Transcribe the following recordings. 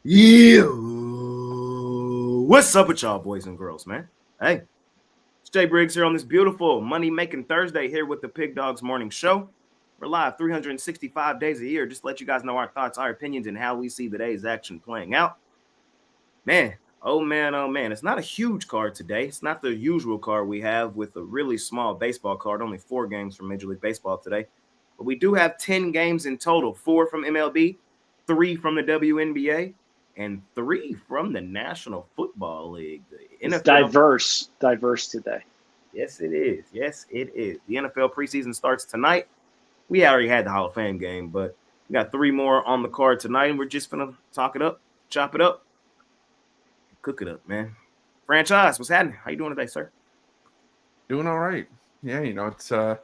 Yeah. What's up with y'all, boys and girls, man? Hey, it's Jay Briggs here on this beautiful money-making Thursday here with the PickDawgz Morning Show. We're live 365 days a year. Just to let you guys know our thoughts, our opinions, and how we see today's action playing out. Man, oh man, oh man. It's not a huge card today. It's not the usual card we have with a really small baseball card. Only 4 games from Major League Baseball today. But we do have 10 games in total. 4 from MLB, 3 from the WNBA, and 3 from the National Football League. The It's NFL, diverse today. yes, it is. Yes, it is. The NFL preseason starts tonight. We already had the Hall of Fame game, but we got 3 more on the card tonight, and we're just gonna talk it up, chop it up, cook it up, man. Franchise, what's happening? How you doing today, sir? Doing all right. Yeah, it's a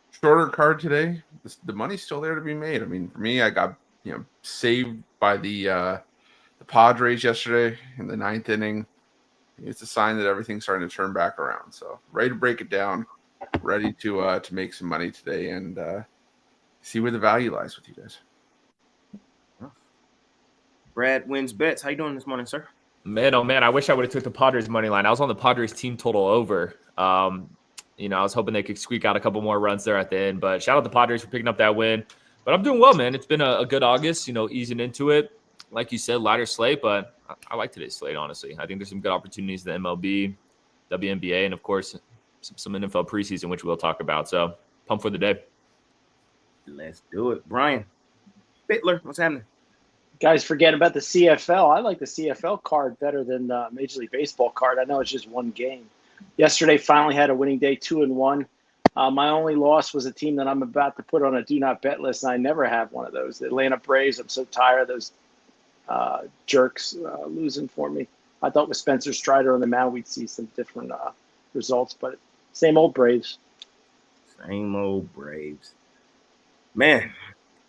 shorter card today. The money's still there to be made. I mean, for me, I got saved by the Padres yesterday in the 9th inning. It's a sign that everything's starting to turn back around. So ready to break it down, ready to make some money today and see where the value lies with you guys. Brad wins bets. How you doing this morning, sir? Man, oh man, I wish I would have took the Padres money line. I was on the Padres team total over. I was hoping they could squeak out a couple more runs there at the end. But shout out to the Padres for picking up that win. But I'm doing well, man. It's been a good August, easing into it. Like you said, lighter slate, but I like today's slate, honestly. I think there's some good opportunities in the MLB, WNBA, and, of course, some NFL preseason, which we'll talk about. So, pumped for the day. Let's do it. Brian Bittler, what's happening? Guys, forget about the CFL. I like the CFL card better than the Major League Baseball card. I know it's just one game. Yesterday, finally had a winning day, 2-1. My only loss was a team that I'm about to put on a do not bet list, and I never have one of those. The Atlanta Braves, I'm so tired of those jerks losing for me. I thought with Spencer Strider on the mound, we'd see some different results, but same old Braves. Same old Braves. Man,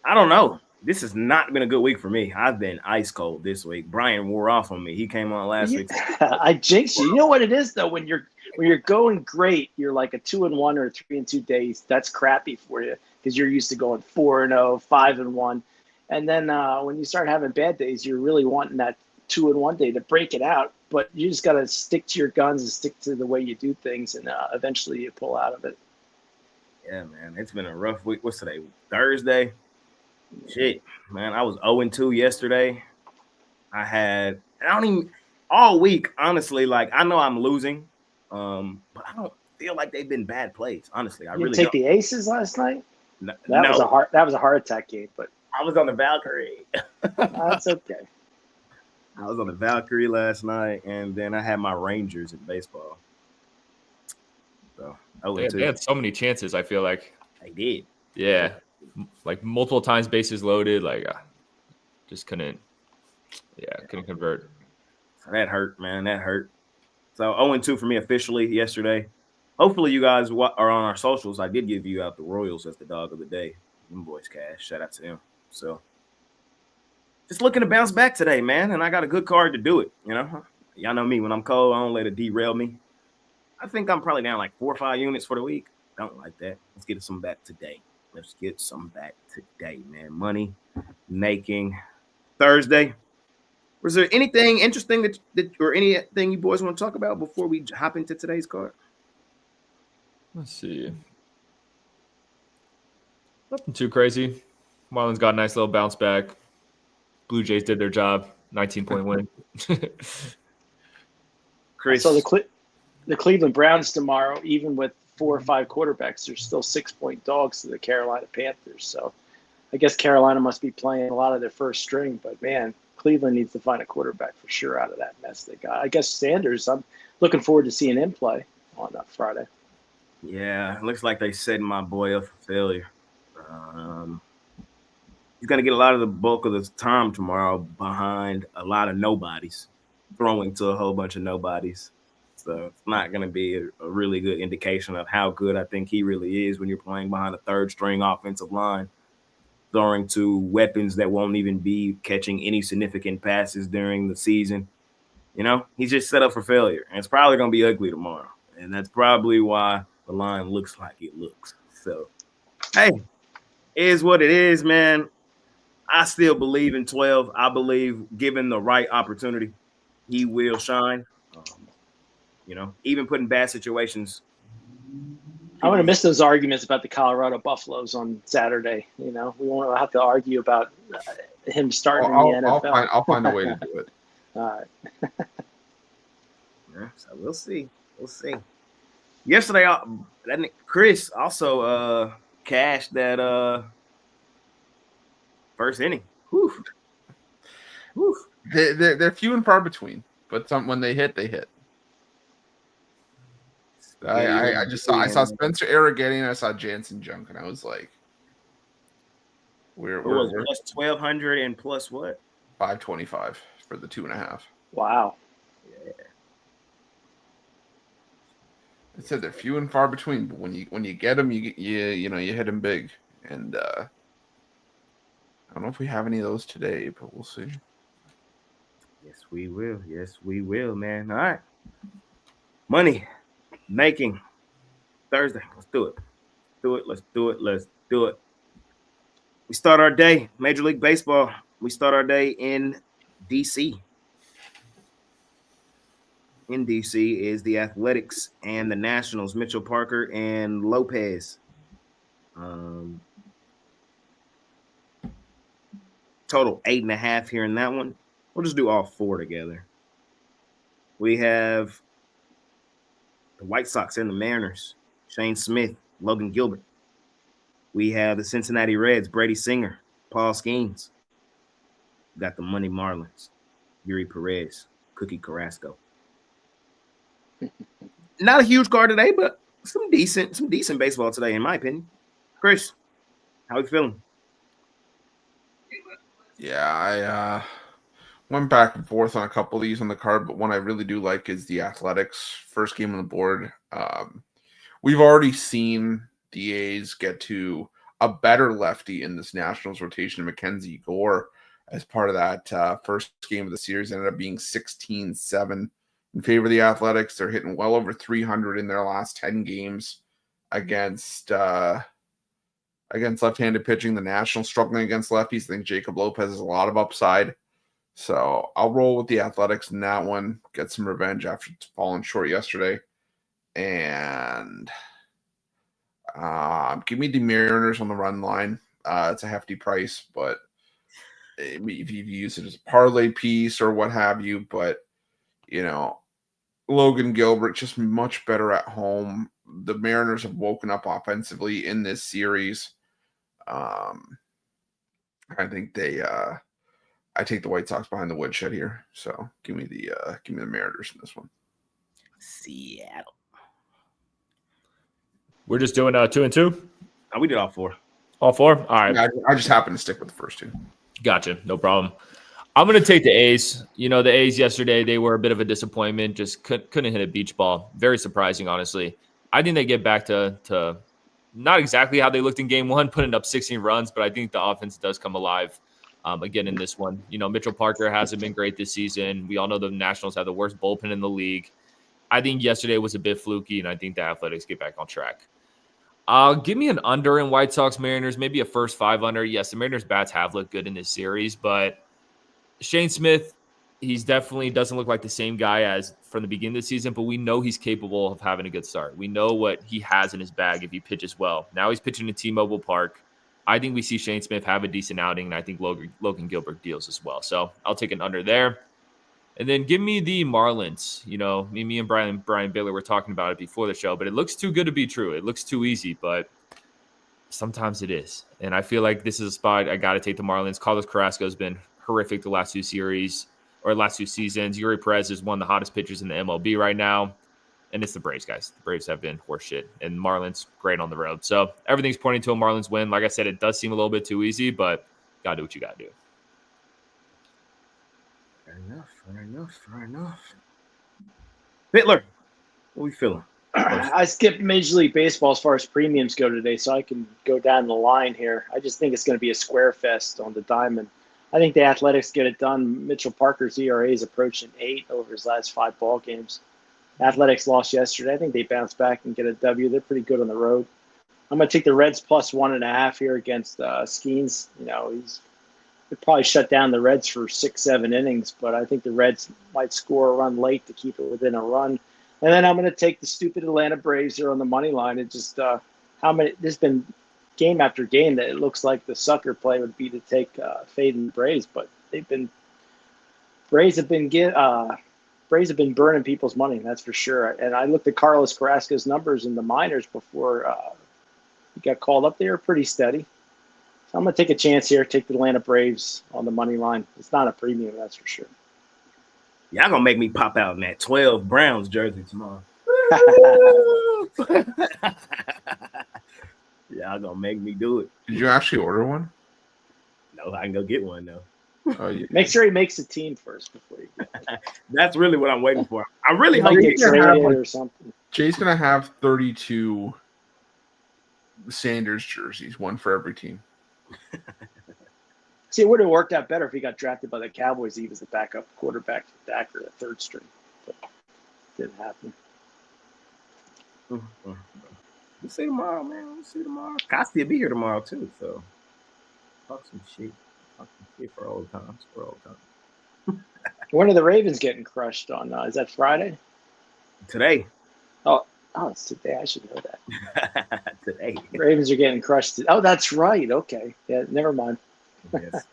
I don't know. This has not been a good week for me. I've been ice cold this week. Brian wore off on me. He came on last week. I jinxed you. You know what it is though? When you're going great, you're like a 2-1 or 3-2 days. That's crappy for you because you're used to going 4-0, 5-1. And then when you start having bad days, you're really wanting that 2-1 day to break it out. But you just got to stick to your guns and stick to the way you do things, and eventually you pull out of it. Yeah, man. It's been a rough week. What's today? Thursday? Shit, man. I was 0-2 yesterday. All week, honestly, like, I know I'm losing, but I don't feel like they've been bad plays, honestly. I You really take don't. the Aces last night? No. That was a heart attack game, but I was on the Valkyrie. that's okay. I was on the Valkyrie last night, and then I had my Rangers in baseball. So, They had so many chances, I feel like. They did. Yeah. Like multiple times bases loaded. Like, just couldn't convert. So that hurt, man. That hurt. So 0-2 for me officially yesterday. Hopefully you guys are on our socials. I did give you out the Royals as the dog of the day. Them boys cash. Shout out to them. So just looking to bounce back today, man. And I got a good card to do it. Y'all know me. When I'm cold, I don't let it derail me. I think I'm probably down like 4 or 5 units for the week. Don't like that. Let's get some back today. Man. Money making Thursday. Was there anything interesting that or anything you boys want to talk about before we hop into today's card? Let's see. Nothing too crazy. Marlins got a nice little bounce back. Blue Jays did their job. 19-point win. Chris. So the Cleveland Browns tomorrow, even with 4 or 5 quarterbacks, they're still 6-point dogs to the Carolina Panthers. So I guess Carolina must be playing a lot of their first string. But, man, Cleveland needs to find a quarterback for sure out of that mess they got. I guess Sanders, I'm looking forward to seeing him play on Friday. Yeah, it looks like they setting my boy up for failure. He's going to get a lot of the bulk of the time tomorrow behind a lot of nobodies, throwing to a whole bunch of nobodies. So it's not going to be a really good indication of how good I think he really is when you're playing behind a third-string offensive line, throwing to weapons that won't even be catching any significant passes during the season. He's just set up for failure, and it's probably going to be ugly tomorrow. And that's probably why the line looks like it looks. So, hey, it is what it is, man. I still believe in 12. I believe given the right opportunity, he will shine. Even put in bad situations. I'm going to miss those arguments about the Colorado Buffaloes on Saturday. We won't have to argue about him starting in the NFL. I'll find a way to do it. All right. Yeah, so we'll see. We'll see. Yesterday, Chris also cashed that first inning. Whew. Whew. They're few and far between, but when they hit, they hit. I saw Spencer Arrogating and I saw Jansen Junk, and I was like, we're plus 1,200 and plus what? 525 for the 2.5. Wow. Yeah. It said they're few and far between, but when you get them, you hit them big. And I don't know if we have any of those today, but we'll see. Yes, we will. Yes, we will, man. All right. Money making Thursday. Let's do it. Let's do it. We start our day, Major League Baseball. We start our day in D.C. In D.C. is the Athletics and the Nationals, Mitchell Parker and Lopez. Total 8.5 here in that one. We'll just do all four together. We have the White Sox and the Mariners, Shane Smith, Logan Gilbert. We have the Cincinnati Reds, Brady Singer, Paul Skeens. We got the Money Marlins, Yuri Perez, Cookie Carrasco. Not a huge card today, but some decent baseball today, in my opinion. Chris, how you feeling? Yeah, I went back and forth on a couple of these on the card, but one I really do like is the Athletics first game on the board. We've already seen the A's get to a better lefty in this Nationals rotation, Mackenzie Gore, as part of that first game of the series. Ended up being 16-7 in favor of the Athletics. They're hitting well over 300 in their last 10 games against left-handed pitching. The Nationals struggling against lefties. I think Jacob Lopez has a lot of upside. So I'll roll with the Athletics in that one, get some revenge after falling short yesterday. And give me the Mariners on the run line. It's a hefty price, but if you use it as a parlay piece or what have you, but Logan Gilbert just much better at home. The Mariners have woken up offensively in this series. I think I take the White Sox behind the woodshed here. So give me the Mariners in this one. Seattle. We're just doing 2 and 2. Oh, we did all four. All four. All right. Yeah, I just happen to stick with the first two. Gotcha. No problem. I'm going to take the A's. The A's yesterday, they were a bit of a disappointment. Just couldn't hit a beach ball. Very surprising, honestly. I think they get back to not exactly how they looked in game one, putting up 16 runs, but I think the offense does come alive again in this one. Mitchell Parker hasn't been great this season. We all know the Nationals have the worst bullpen in the league. I think yesterday was a bit fluky, and I think the Athletics get back on track. Give me an under in White Sox Mariners, maybe a first 5 under. Yes, the Mariners bats have looked good in this series, but Shane Smith, he's definitely doesn't look like the same guy as from the beginning of the season, but we know he's capable of having a good start. We know what he has in his bag if he pitches well. Now he's pitching in T-Mobile Park. I think we see Shane Smith have a decent outing, and I think Logan Gilbert deals as well. So I'll take an under there. And then give me the Marlins. Me and Brian Baylor were talking about it before the show, but it looks too good to be true. It looks too easy, but sometimes it is. And I feel like this is a spot I got to take the Marlins. Carlos Carrasco has been horrific the last two seasons. Yuri Perez is one of the hottest pitchers in the MLB right now. And it's the Braves, guys. The Braves have been horseshit. And Marlins, great on the road. So everything's pointing to a Marlins win. Like I said, it does seem a little bit too easy, but got to do what you got to do. Fair enough. Bitler, what are we feeling? I skipped Major League Baseball as far as premiums go today, so I can go down the line here. I just think it's going to be a square fest on the diamond. I think the Athletics get it done. Mitchell Parker's ERA is approaching 8 over his last 5 ball games. Athletics lost yesterday. I think they bounce back and get a W. They're pretty good on the road. I'm going to take the Reds plus 1.5 here against Skeens. They probably shut down the Reds for 6-7 innings, but I think the Reds might score a run late to keep it within a run. And then I'm going to take the stupid Atlanta Braves here on the money line. It just there's been game after game that it looks like the sucker play would be to take fading the Braves, but Braves have been burning people's money, that's for sure. And I looked at Carlos Carrasco's numbers in the minors before he got called up. They were pretty steady. So I'm going to take a chance here, take the Atlanta Braves on the money line. It's not a premium, that's for sure. Y'all going to make me pop out in that 12 Browns jersey tomorrow. Y'all going to make me do it. Did you actually order one? No, I can go get one, though. Oh, yeah. Make sure he makes the team first before you get it. That's really what I'm waiting for. I really hope Might he get traded or something. Jay's going to have 32 Sanders jerseys, one for every team. See, it would have worked out better if he got drafted by the Cowboys. He was the backup quarterback for Dak or the third string. But it didn't happen. We'll see tomorrow, man. We'll see tomorrow. Costi will be here tomorrow, too. So, talk some shit. Talk some shit for old times. When are the Ravens getting crushed on? Is that Friday? Today. Oh, it's today. I should know that. Today. Ravens are getting crushed. Oh, that's right. Okay. Yeah, never mind. Yes.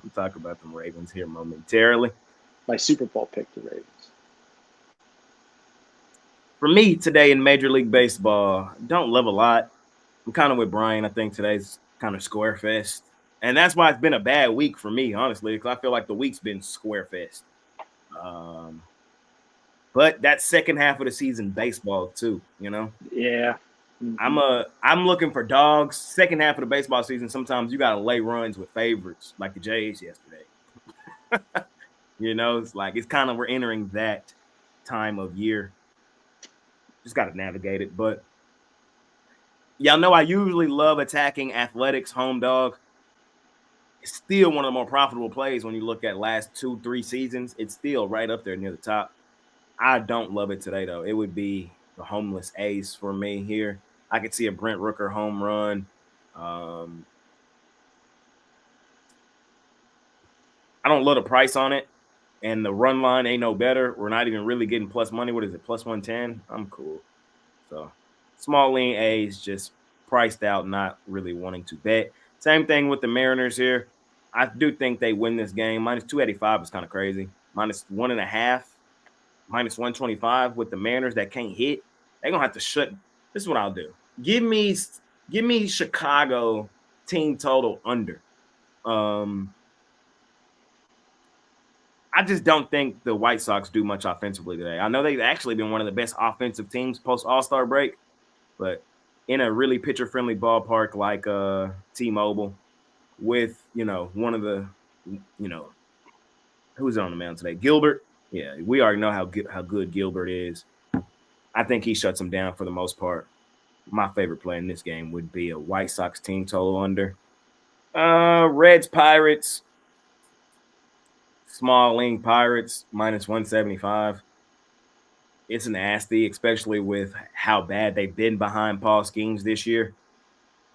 We'll talk about the Ravens here momentarily. My Super Bowl picked the Ravens. For me today in Major League Baseball, don't love a lot. I'm kind of with Brian. I think today's kind of square fest. And that's why it's been a bad week for me, honestly, because I feel like the week's been square fest. But that second half of the season baseball too, you know? Yeah. I'm looking for dogs. Second half of the baseball season, sometimes you gotta lay runs with favorites, like the Jays yesterday. You know, it's kind of we're entering that time of year. Just gotta navigate it. But y'all know I usually love attacking Athletics home dog. It's still one of the more profitable plays when you look at last 2-3 seasons. It's still right up there near the top. I don't love it today, though. It would be the homeless ace for me here. I could see a Brent Rooker home run. I don't love the price on it, and the run line ain't no better. We're not even really getting plus money. What is it, plus 110? I'm cool. So small lean A's just priced out, not really wanting to bet. Same thing with the Mariners here. I do think they win this game. Minus 285 is kind of crazy. Minus 1.5. Minus 125 with the Mariners that can't hit. They're going to have to shut. This is what I'll do. Give me Chicago team total under. I just don't think the White Sox do much offensively today. I know they've actually been one of the best offensive teams post All-Star break, but in a really pitcher-friendly ballpark like T-Mobile with, one of the, who's on the mound today? Gilbert. Yeah, we already know how good Gilbert is. I think he shuts him down for the most part. My favorite play in this game would be a White Sox team total under. Reds, Pirates. Small lean Pirates, minus 175. It's nasty, especially with how bad they've been behind Paul Skeens this year.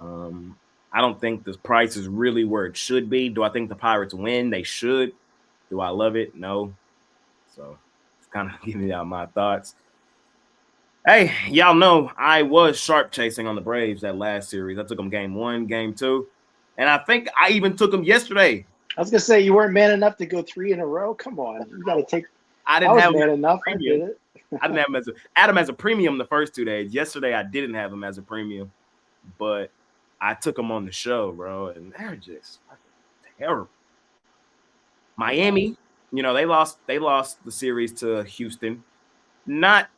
I don't think the price is really where it should be. Do I think the Pirates win? They should. Do I love it? No. So it's kind of giving y'all my thoughts. Hey, y'all know I was sharp chasing on the Braves that last series. I took them game 1, game 2, and I think I even took them yesterday. I was gonna say you weren't man enough to go 3 in a row. Come on, you got to take. I didn't have man enough. I did it. I didn't have him as a premium the first 2 days. Yesterday I didn't have him as a premium, but I took him on the show, bro, and they're just terrible. Miami. They lost the series to Houston. Not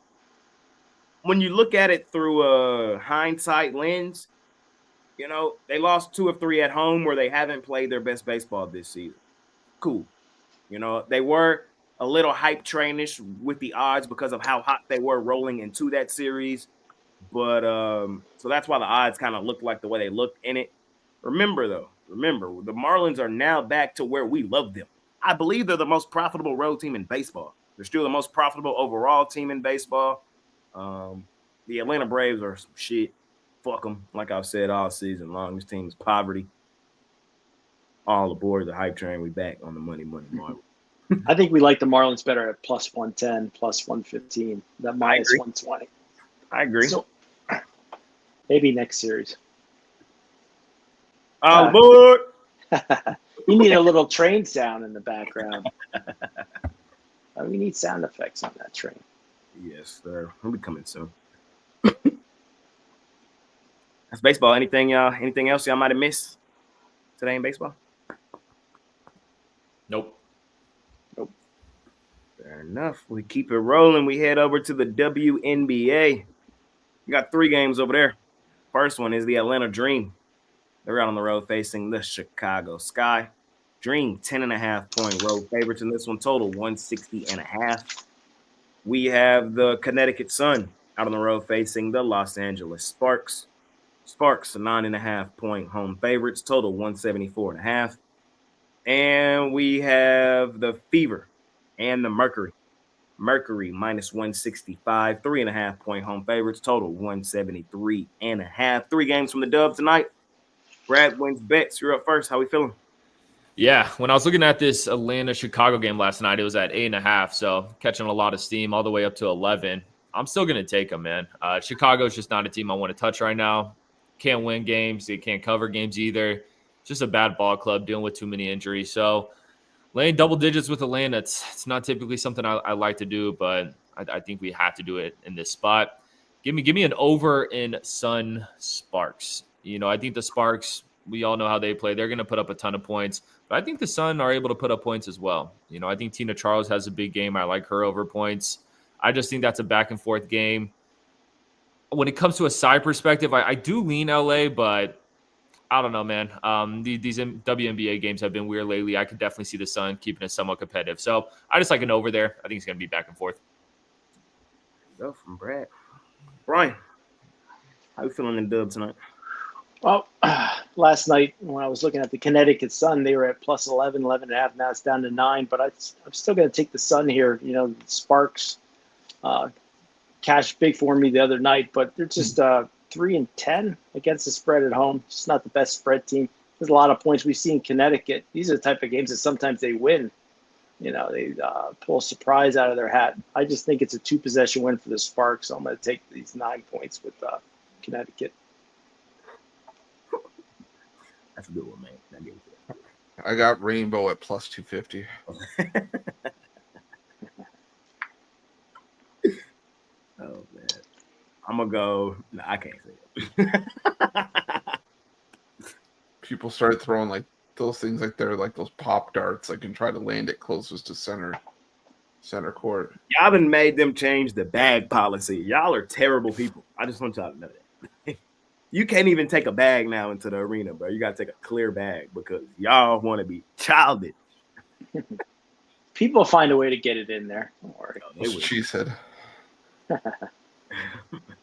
when you look at it through a hindsight lens, they lost 2 of 3 at home where they haven't played their best baseball this season. Cool. They were a little hype trainish with the odds because of how hot they were rolling into that series. But so that's why the odds kind of look like the way they look in it. Remember, the Marlins are now back to where we love them. I believe they're the most profitable road team in baseball. They're still the most profitable overall team in baseball. The Atlanta Braves are some shit. Fuck them. Like I've said all season long, this team is poverty. All aboard the hype train. We back on the money Marvel. I think we like the Marlins better at plus 110, plus 115, that minus 120. I agree. So maybe next series. All aboard. You need a little train sound in the background. We need sound effects on that train. Yes, sir. We'll be coming soon. That's baseball. Anything else y'all might have missed today in baseball? Nope. Fair enough. We keep it rolling. We head over to the WNBA. We got 3 games over there. First one is the Atlanta Dream. They're out on the road facing the Chicago Sky. Dream 10.5-point road favorites in this one, total 160.5. We have the Connecticut Sun out on the road facing the Los Angeles Sparks. Sparks 9.5-point home favorites, total 174.5. And we have the Fever and the Mercury. Mercury minus 165, 3.5-point home favorites, total 173.5. 3 games from the Dub tonight. Brad wins bets. You're up first. How we feeling? Yeah, when I was looking at this Atlanta-Chicago game last night, it was at 8.5, so catching a lot of steam all the way up to 11. I'm still going to take them, man. Chicago's just not a team I want to touch right now. Can't win games. They can't cover games either. Just a bad ball club dealing with too many injuries. So laying double digits with Atlanta, it's not typically something I like to do, but I think we have to do it in this spot. Give me an over in Sun Sparks. I think the Sparks, we all know how they play. They're going to put up a ton of points. But I think the Sun are able to put up points as well. I think Tina Charles has a big game. I like her over points. I just think that's a back-and-forth game. When it comes to a side perspective, I do lean LA, but I don't know, man. These WNBA games have been weird lately. I could definitely see the Sun keeping it somewhat competitive. So I just like an over there. I think it's going to be back and forth. Go from Brad. Brian, how you feeling in Dub tonight? Well, last night when I was looking at the Connecticut Sun, they were at plus 11.5. Now it's down to 9, but I'm still going to take the Sun here. Sparks cashed big for me the other night, but they're just 3-10 against the spread at home. It's not the best spread team. There's a lot of points we see in Connecticut. These are the type of games that sometimes they win. They pull a surprise out of their hat. I just think it's a 2-possession win for the Sparks. So I'm going to take these 9 points with Connecticut. That's a good one, man. I got Rainbow at plus 250. Oh, man. I'm going to go. No, I can't say it. People start throwing like those things like they're like those pop darts, like, and try to land it closest to center court. Y'all done made them change the bag policy. Y'all are terrible people. I just want y'all to know that. You can't even take a bag now into the arena, bro. You got to take a clear bag because y'all want to be childish. People find a way to get it in there. Don't worry. That's what she said.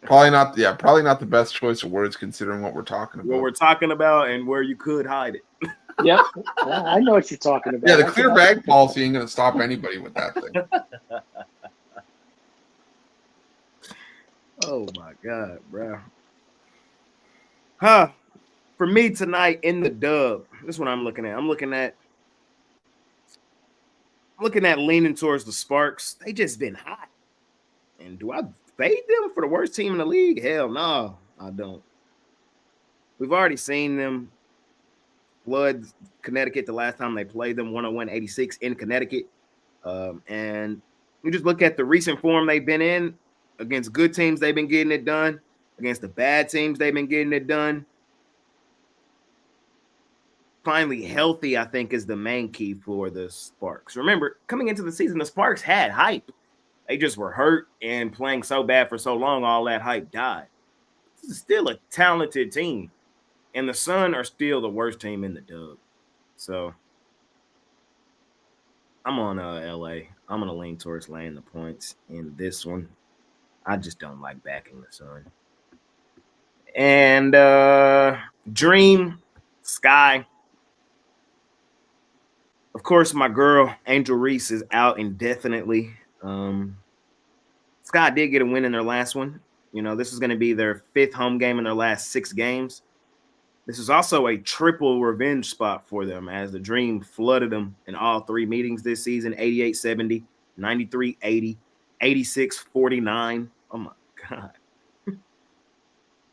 Probably not the best choice of words considering what we're talking about. What we're talking about and where you could hide it. Yep. I know what you're talking about. Yeah, the clear bag policy ain't going to stop anybody with that thing. Oh, my God, bro. For me tonight in the Dub, this is what I'm looking at. I'm looking at leaning towards the Sparks. They just been hot. And do I fade them for the worst team in the league? Hell no, I don't. We've already seen them flood Connecticut the last time they played them, 101-86 in Connecticut. And you just look at the recent form they've been in. Against good teams, they've been getting it done. Against the bad teams, they've been getting it done. Finally healthy, I think, is the main key for the Sparks. Remember, coming into the season, the Sparks had hype. They just were hurt and playing so bad for so long, all that hype died. This is still a talented team. And the Sun are still the worst team in the Dub. So I'm on LA. I'm going to lean towards laying the points in this one. I just don't like backing the Sun. And Dream, Sky. Of course, my girl, Angel Reese, is out indefinitely. Sky did get a win in their last one. This is going to be their 5th home game in their last 6 games. This is also a triple revenge spot for them as the Dream flooded them in all three meetings this season: 88-70, 93-80, 86-49. Oh my God.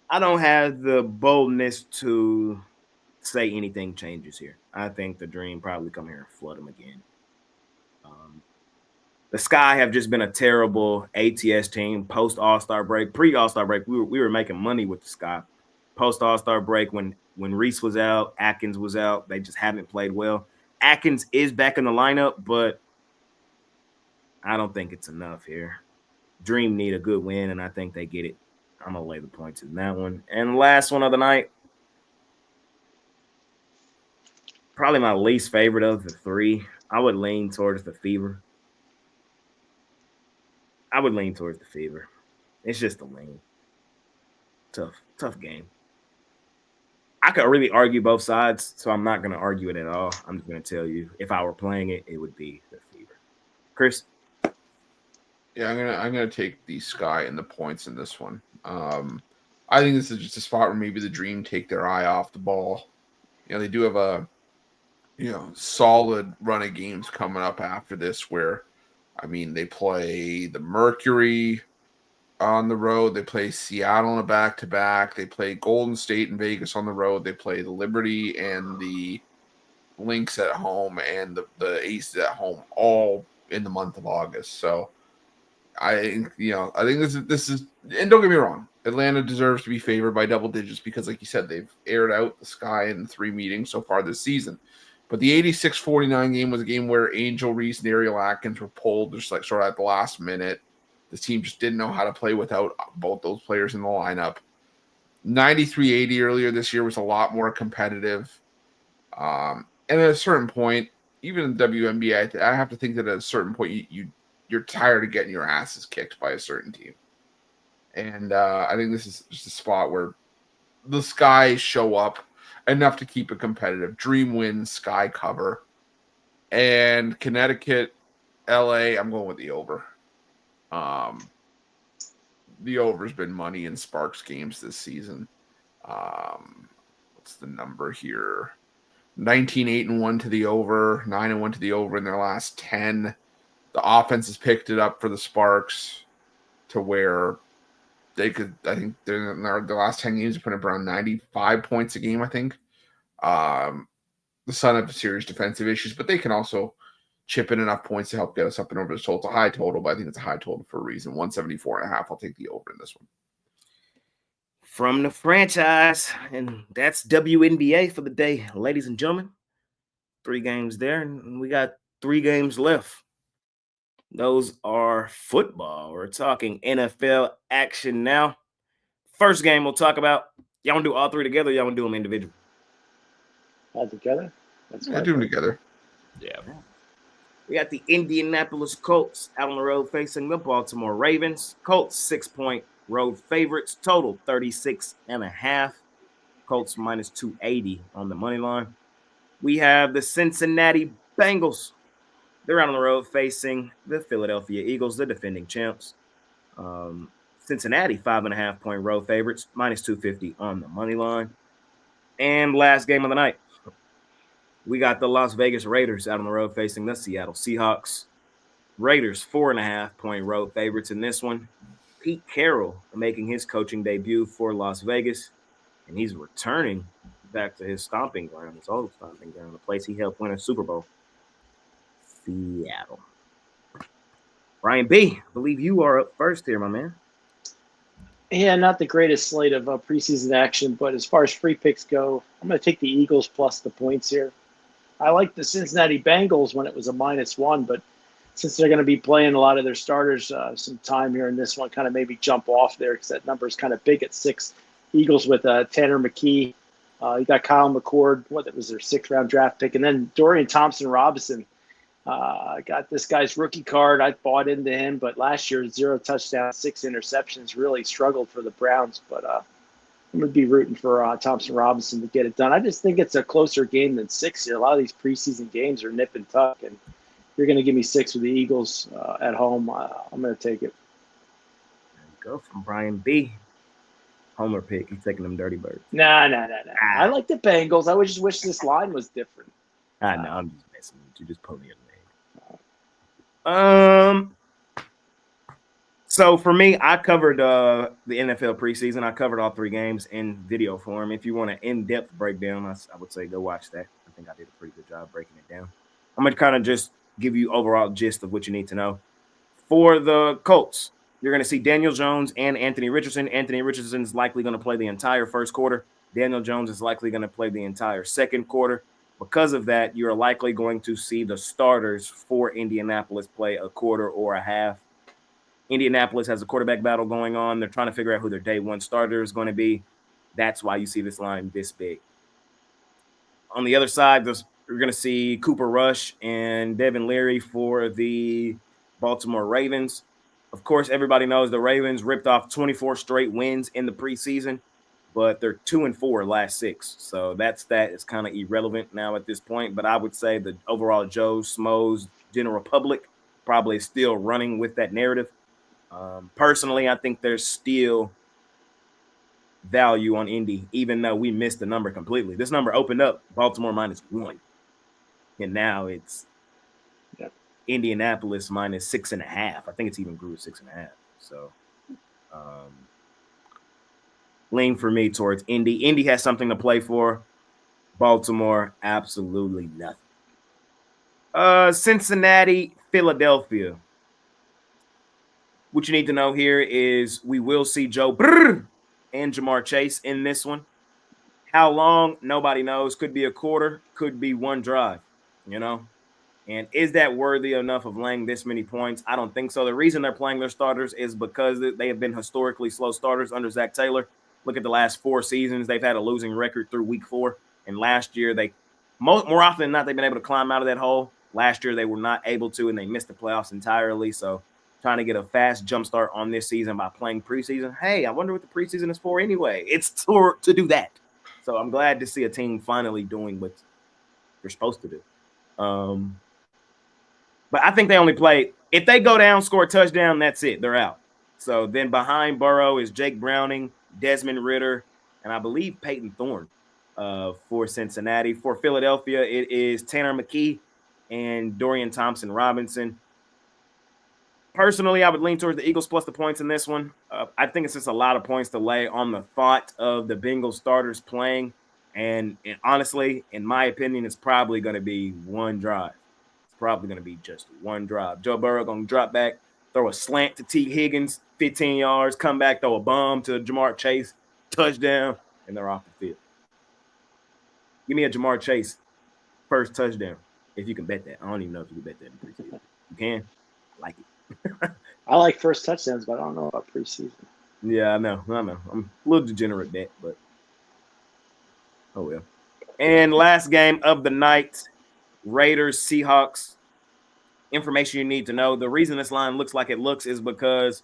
I don't have the boldness to say anything changes here. I think the Dream probably come here and flood them again. The Sky have just been a terrible ATS team post All-Star break. Pre All-Star break, we were making money with the Sky. Post All-Star break, when Reese was out, Atkins was out, they just haven't played well. Atkins is back in the lineup, but I don't think it's enough here. Dream need a good win, and I think they get it. I'm going to lay the points in that one. And last one of the night, probably my least favorite of the three. I would lean towards the Fever. It's just a lean. Tough game. I could really argue both sides, so I'm not going to argue it at all. I'm just going to tell you, if I were playing it, it would be the Fever. Chris? Yeah, I'm gonna take the Sky and the points in this one. I think this is just a spot where maybe the Dream take their eye off the ball. They do have a solid run of games coming up after this where, they play the Mercury on the road. They play Seattle in a back-to-back. They play Golden State and Vegas on the road. They play the Liberty and the Lynx at home and the Aces at home all in the month of August. So I think this is, and don't get me wrong, Atlanta deserves to be favored by double digits because, like you said, they've aired out the Sky in 3 meetings so far this season. But the 86-49 game was a game where Angel Reese and Ariel Atkins were pulled just like sort of at the last minute. The team just didn't know how to play without both those players in the lineup. 93-80 earlier this year was a lot more competitive. And at a certain point, even in the WNBA, I have to think that at a certain point you're tired of getting your asses kicked by a certain team. And I think this is just a spot where the Sky show up enough to keep it competitive. Dream wins, Sky cover. And Connecticut, LA, I'm going with the over. The over's been money in Sparks games this season. What's the number here? 19-8-1 to the over, 9-1 to the over in their last 10. The offense has picked it up for the Sparks to where they could, I think, they're in their last 10 games, put up around 95 points a game, I think. The Sun have serious defensive issues, but they can also chip in enough points to help get us up and over the total. It's a high total, but I think it's a high total for a reason. 174.5. I'll take the over in this one. From the franchise, and that's WNBA for the day, ladies and gentlemen. 3 games there, and we got 3 games left. Those are football. We're talking NFL action now. First game we'll talk about. Y'all want to do all 3 together, or y'all want to do them individually? All together? Do them together. Yeah. We got the Indianapolis Colts out on the road facing the Baltimore Ravens. Colts 6-point road favorites, total 36.5. Colts minus 280 on the money line. We have the Cincinnati Bengals. They're out on the road facing the Philadelphia Eagles, the defending champs. Cincinnati 5.5-point road favorites, minus 250 on the money line. And last game of the night, we got the Las Vegas Raiders out on the road facing the Seattle Seahawks. Raiders 4.5-point road favorites in this one. Pete Carroll making his coaching debut for Las Vegas, and he's returning back to his stomping ground, his old stomping ground, the place he helped win a Super Bowl. Seattle. Brian B., I believe you are up first here, my man. Yeah, not the greatest slate of preseason action, but as far as free picks go, I'm going to take the Eagles plus the points here. I like the Cincinnati Bengals when it was a -1, but since they're going to be playing a lot of their starters some time here in this one, kind of maybe jump off there because that number is kind of big at 6. Eagles with Tanner McKee. You got Kyle McCord, that was their 6th-round draft pick. And then Dorian Thompson-Robinson. I got this guy's rookie card. I bought into him, but last year, 0 touchdowns, 6 interceptions, really struggled for the Browns. But I'm going to be rooting for Thompson-Robinson to get it done. I just think it's a closer game than 6 here. A lot of these preseason games are nip and tuck, and you're going to give me 6 with the Eagles at home. I'm going to take it. There you go from Brian B. Homer pick. He's taking them Dirty Birds. Nah. I like the Bengals. I would just wish this line was different. I know. I'm just messing with you. Just put me in the name. So for me, I covered the NFL preseason. I covered all 3 games in video form. If you want an in-depth breakdown, I would say go watch that. I think I did a pretty good job breaking it down. I'm going to kind of just give you overall gist of what you need to know. For the Colts, you're going to see Daniel Jones and Anthony Richardson. Anthony Richardson is likely going to play the entire first quarter. Daniel Jones is likely going to play the entire second quarter. Because of that, you're likely going to see the starters for Indianapolis play a quarter or a half. Indianapolis has a quarterback battle going on. They're trying to figure out who their day one starter is going to be. That's why you see this line this big. On the other side, you're going to see Cooper Rush and Devin Leary for the Baltimore Ravens. Of course, everybody knows the Ravens ripped off 24 straight wins in the preseason, but they're 2-4 last 6. So that is kind of irrelevant now at this point. But I would say the overall Joe Schmoes general public probably is still running with that narrative. Personally, I think there's still value on Indy, even though we missed the number completely. This number opened up Baltimore -1, and now it's Indianapolis -6.5. I think it's even grew to 6.5. So lean for me towards Indy. Indy has something to play for. Baltimore, absolutely nothing. Cincinnati, Philadelphia. What you need to know here is we will see Joe and Jamar Chase in this one. How long? Nobody knows. Could be a quarter. Could be one drive, And is that worthy enough of laying this many points? I don't think so. The reason they're playing their starters is because they have been historically slow starters under Zach Taylor. Look at the last 4 seasons. They've had a losing record through week 4. And last year, more often than not, they've been able to climb out of that hole. Last year, they were not able to, and they missed the playoffs entirely. So trying to get a fast jump start on this season by playing preseason. Hey, I wonder what the preseason is for anyway. It's to do that. So I'm glad to see a team finally doing what they're supposed to do. But I think they only play – if they go down, score a touchdown, that's it. They're out. So then behind Burrow is Jake Browning, Desmond Ridder, and I believe Peyton Thorne for Cincinnati. For Philadelphia, it is Tanner McKee and Dorian Thompson-Robinson. Personally, I would lean towards the Eagles plus the points in this one. I think it's just a lot of points to lay on the thought of the Bengals starters playing. And honestly, in my opinion, it's probably going to be one drive. It's probably going to be just one drive. Joe Burrow going to drop back, throw a slant to T. Higgins, 15 yards, come back, throw a bomb to Jamar Chase, touchdown, and they're off the field. Give me a Jamar Chase first touchdown, if you can bet that. I don't even know if you can bet that in preseason. You can? I like it. I like first touchdowns, but I don't know about preseason. Yeah, I know. I'm a little degenerate bet, but oh well. And last game of the night, Raiders, Seahawks. Information you need to know. The reason this line looks like it looks is because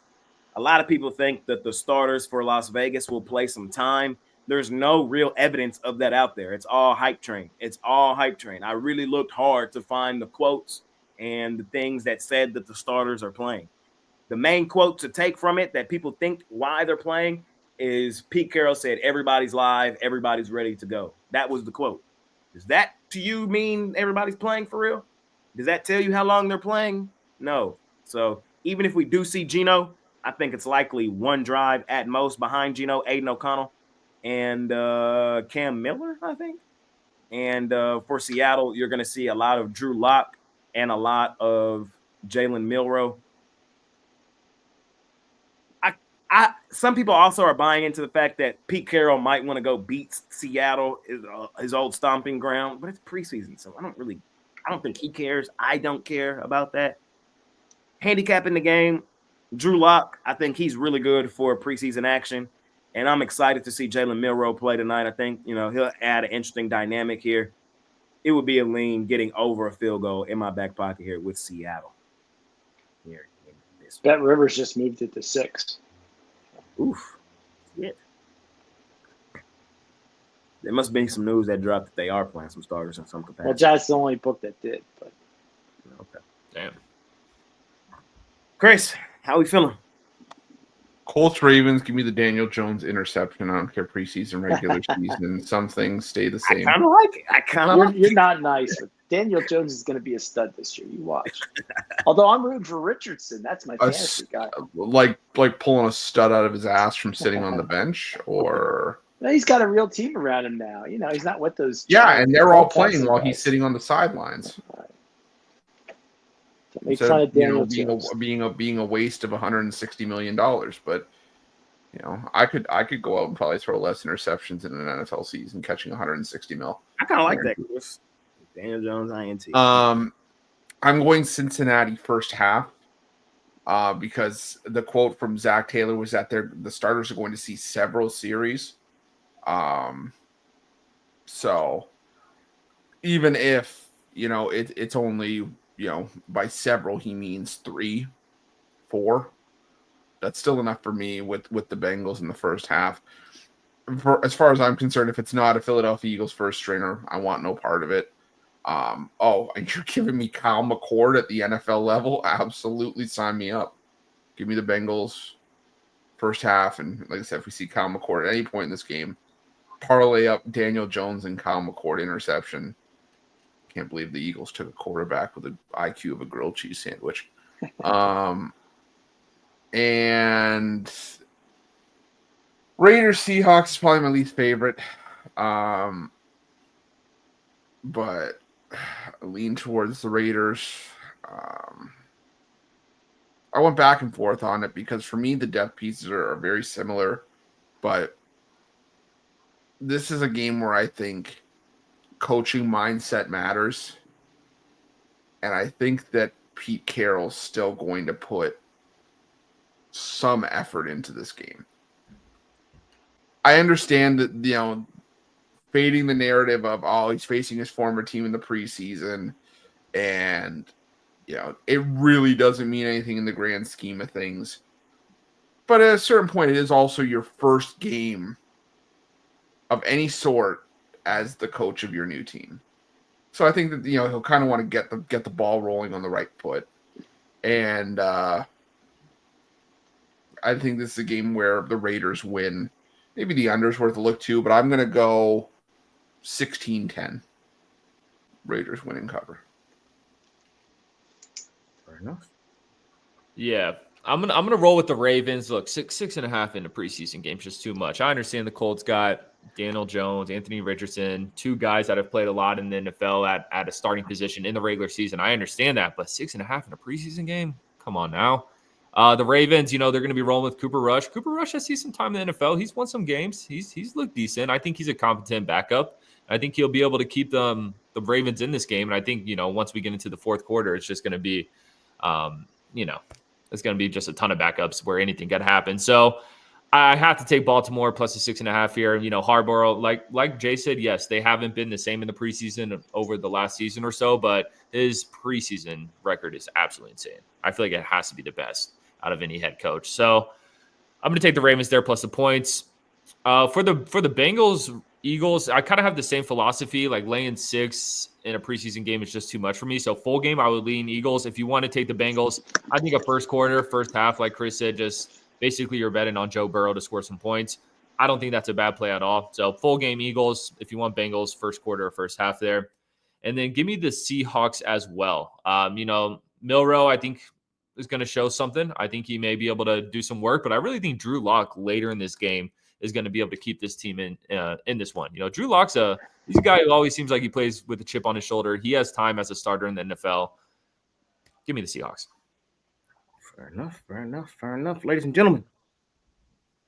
a lot of people think that the starters for Las Vegas will play some time. There's no real evidence of that out there. It's all hype train. I really looked hard to find the quotes and the things that said that the starters are playing. The main quote to take from it that people think why they're playing is Pete Carroll said, everybody's live, everybody's ready to go. That was the quote. Does that to you mean everybody's playing for real? Does that tell you how long they're playing? No. So even if we do see Geno, I think it's likely one drive at most behind Geno, Aiden O'Connell, and Cam Miller, I think. And for Seattle, you're going to see a lot of Drew Lock and a lot of Jalen Milroe. Some people also are buying into the fact that Pete Carroll might want to go beat Seattle, his old stomping ground, but it's preseason, so I don't think he cares. I don't care about that. Handicapping the game, Drew Lock, I think he's really good for preseason action, and I'm excited to see Jalen Milroe play tonight. I think, he'll add an interesting dynamic here. It would be a lean getting over a field goal in my back pocket here with Seattle. Here in this Bet Rivers just moved it to 6. Oof. Yeah. There must be some news that dropped that they are playing some starters in some capacity. Well, that's the only book that did. But okay. Damn. Chris, how we feeling? Colts Ravens, give me the Daniel Jones interception. I don't care preseason, regular season. Some things stay the same. I kind of like it. I kind of like it. You're not nice. But Daniel Jones is going to be a stud this year. You watch. Although I'm rooting for Richardson. That's my fantasy guy. Like pulling a stud out of his ass from sitting on the bench, or He's got a real team around him now. You know, he's not with those. Yeah, and they're all playing while he's sitting on the sidelines. Make fun of Daniel Jones. being a waste of $160 million, but I could go out and probably throw less interceptions in an NFL season, catching 160 mil. I kind of like that. Daniel Jones, INT. I'm going Cincinnati first half, because the quote from Zach Taylor was that the starters are going to see several series. So even if it's only by several he means 3, 4, that's still enough for me with the Bengals in the first half. As far as I'm concerned, if it's not a Philadelphia Eagles first stringer, I want no part of it. And you're giving me Kyle McCord at the NFL level? Absolutely, sign me up. Give me the Bengals first half, and like I said, if we see Kyle McCord at any point in this game, parlay up Daniel Jones and Kyle McCord interception. Can't believe the Eagles took a quarterback with the IQ of a grilled cheese sandwich. And Raiders Seahawks is probably my least favorite. But I lean towards the Raiders. I went back and forth on it because for me the depth pieces are very similar, but this is a game where I think coaching mindset matters. And I think that Pete Carroll's still going to put some effort into this game. I understand that, fading the narrative of, he's facing his former team in the preseason. And, it really doesn't mean anything in the grand scheme of things. But at a certain point, it is also your first game of any sort as the coach of your new team. So I think that, he'll kind of want to get the ball rolling on the right foot. And I think this is a game where the Raiders win. Maybe the under's worth a look too, but I'm going to go 16-10. Raiders winning cover. Fair enough. Yeah. I'm gonna roll with the Ravens. Look, 6.5 in the preseason game is just too much. I understand the Colts got Daniel Jones, Anthony Richardson, 2 guys that have played a lot in the NFL at a starting position in the regular season. I understand that, but 6.5 in a preseason game? Come on now. The Ravens, they're going to be rolling with Cooper Rush. Cooper Rush has seen some time in the NFL. He's won some games. He's looked decent. I think he's a competent backup. I think he'll be able to keep the Ravens in this game. And I think, once we get into the fourth quarter, it's just going to be, it's going to be just a ton of backups where anything can happen. So I have to take Baltimore plus the 6.5 here. Harbaugh, like Jay said, yes, they haven't been the same in the preseason over the last season or so, but his preseason record is absolutely insane. I feel like it has to be the best out of any head coach. So I'm going to take the Ravens there plus the points. For the Bengals, Eagles, I kind of have the same philosophy. Like laying 6 in a preseason game is just too much for me. So full game, I would lean Eagles. If you want to take the Bengals, I think a first quarter, first half, like Chris said, just basically you're betting on Joe Burrow to score some points. I don't think that's a bad play at all. So full game Eagles. If you want Bengals, first quarter or first half there. And then give me the Seahawks as well. Milroe, I think, is going to show something. I think he may be able to do some work, but I really think Drew Lock later in this game is going to be able to keep this team in this one. Drew Lock's he's a guy who always seems like he plays with a chip on his shoulder. He has time as a starter in the NFL. Give me the Seahawks. Fair enough. Ladies and gentlemen,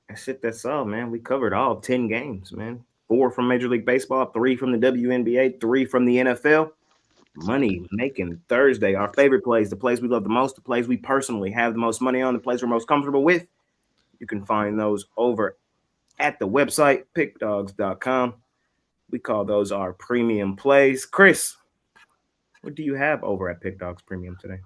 that's it. That's all, man. We covered all 10 games, man. 4 from Major League Baseball, 3 from the WNBA, 3 from the NFL. Money making Thursday. Our favorite plays, the plays we love the most, the plays we personally have the most money on, the plays we're most comfortable with. You can find those over at the website, PickDawgz.com. We call those our premium plays. Chris, what do you have over at PickDawgz Premium today?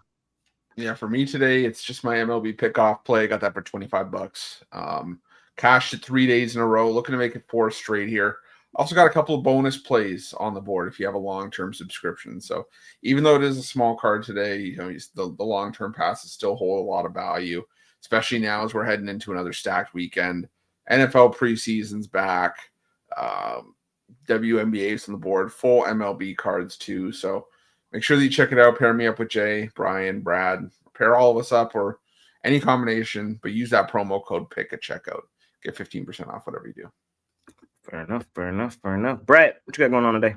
Yeah, for me today, it's just my MLB pickoff play. Got that for $25. Cashed it 3 days in a row. Looking to make it 4 straight here. Also got a couple of bonus plays on the board if you have a long-term subscription. So even though it is a small card today, the long-term passes still hold a lot of value, especially now as we're heading into another stacked weekend. NFL preseason's back. WNBA's on the board. Full MLB cards too. So make sure that you check it out. Pair me up with Jay, Brian, Brad. Pair all of us up or any combination, but use that promo code PICK at checkout. Get 15% off whatever you do. Fair enough. Brad, what you got going on today?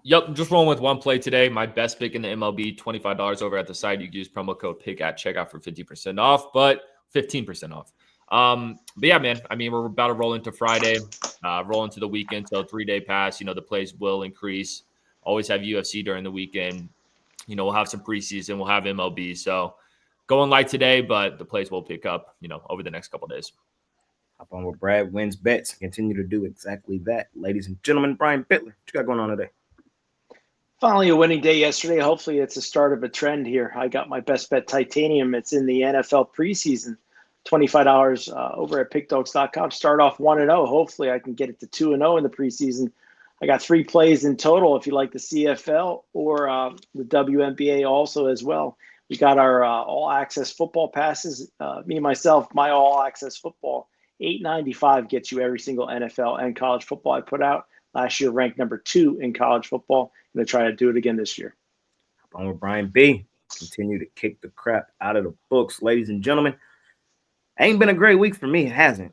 Yep, just rolling with one play today. My best pick in the MLB, $25 over at the site. You can use promo code PICK at checkout for 50% off, but 15% off. But yeah, man, I mean, we're about to roll into Friday, roll into the weekend. So 3-day pass, the plays will increase. Always have UFC during the weekend. We'll have some preseason, we'll have MLB. So going light today, but the plays will pick up, over the next couple of days. Hop on with Brad Wins Bets and continue to do exactly that. Ladies and gentlemen, Brian Bittler, what you got going on today? Finally a winning day yesterday. Hopefully it's the start of a trend here. I got my best bet titanium. It's in the NFL preseason. $25 over at PickDawgz.com. Start off 1-0. Hopefully I can get it to 2-0 in the preseason. I got 3 plays in total if you like the CFL or the WNBA also as well. We got our all-access football passes. Me, myself, my all-access football. $8.95 gets you every single NFL and college football I put out. Last year ranked number 2 in college football. I'm going to try to do it again this year. Hop on with Brian B. Continue to kick the crap out of the books, ladies and gentlemen. Ain't been a great week for me. It hasn't.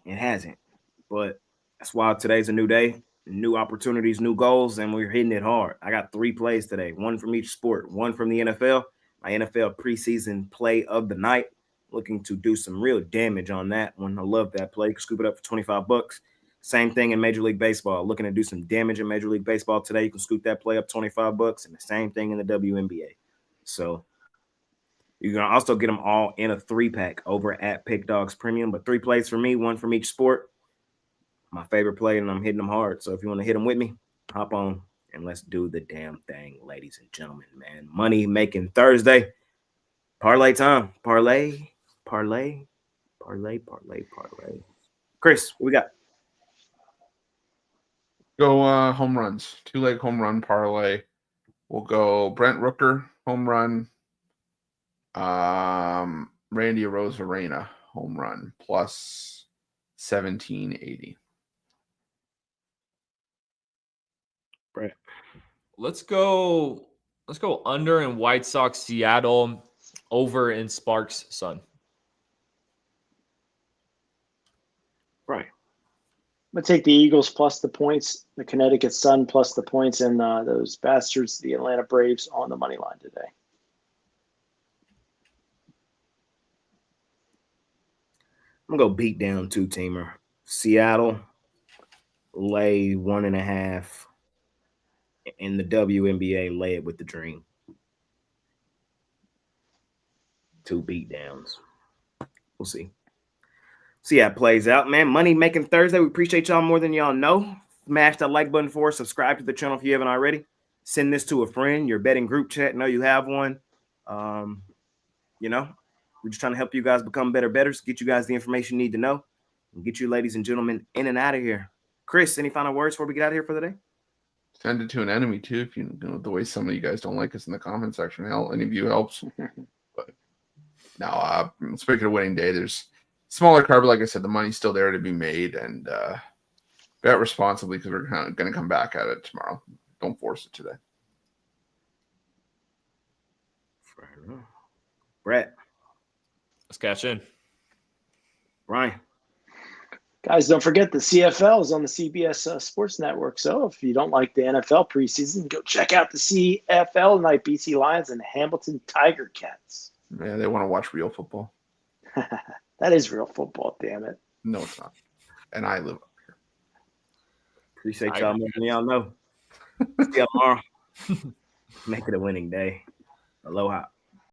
But that's why today's a new day, new opportunities, new goals, and we're hitting it hard. I got 3 plays today, 1 from each sport, 1 from the NFL, my NFL preseason play of the night. Looking to do some real damage on that one. I love that play. Scoop it up for $25. Same thing in Major League Baseball. Looking to do some damage in Major League Baseball today. You can scoop that play up $25, and the same thing in the WNBA. So you're going to also get them all in a 3-pack over at PickDawgz Premium. But 3 plays for me, 1 from each sport. My favorite play, and I'm hitting them hard. So if you want to hit them with me, hop on and let's do the damn thing, ladies and gentlemen, man. Money making Thursday. Parlay time. Parlay. Chris, what we got? Go home runs. 2-leg home run parlay. We'll go Brent Rooker, home run. Randy Arozarena, home run, plus 1780. Brent. Let's go under in White Sox Seattle, over in Sparks Sun. Right. I'm going to take the Eagles plus the points, the Connecticut Sun plus the points, and those bastards, the Atlanta Braves, on the money line today. I'm going to go beat down 2-teamer. Seattle, lay 1.5. In the WNBA, lay it with the Dream. 2 beat downs. We'll see. See how it plays out, man. Money making Thursday. We appreciate y'all more than y'all know. Smash that like button for us. Subscribe to the channel if you haven't already. Send this to a friend, your betting group chat. Know you have one. We're just trying to help you guys become better bettors, get you guys the information you need to know, and get you ladies and gentlemen in and out of here. Chris, any final words before we get out of here for the day? Send it to an enemy too, if the way some of you guys don't like us in the comment section. Hell, any of you helps. But now, speaking of winning day, there's smaller card, but like I said, the money's still there to be made, and bet responsibly because we're going to come back at it tomorrow. Don't force it today. Fair enough. Brett. Let's cash in. Brian. Guys, don't forget the CFL is on the CBS Sports Network. So if you don't like the NFL preseason, go check out the CFL tonight. BC Lions and Hamilton Tiger Cats. Yeah, they want to watch real football. That is real football, damn it. No, it's not. And I live up here. Appreciate y'all more than y'all know. See y'all tomorrow. Make it a winning day. Aloha.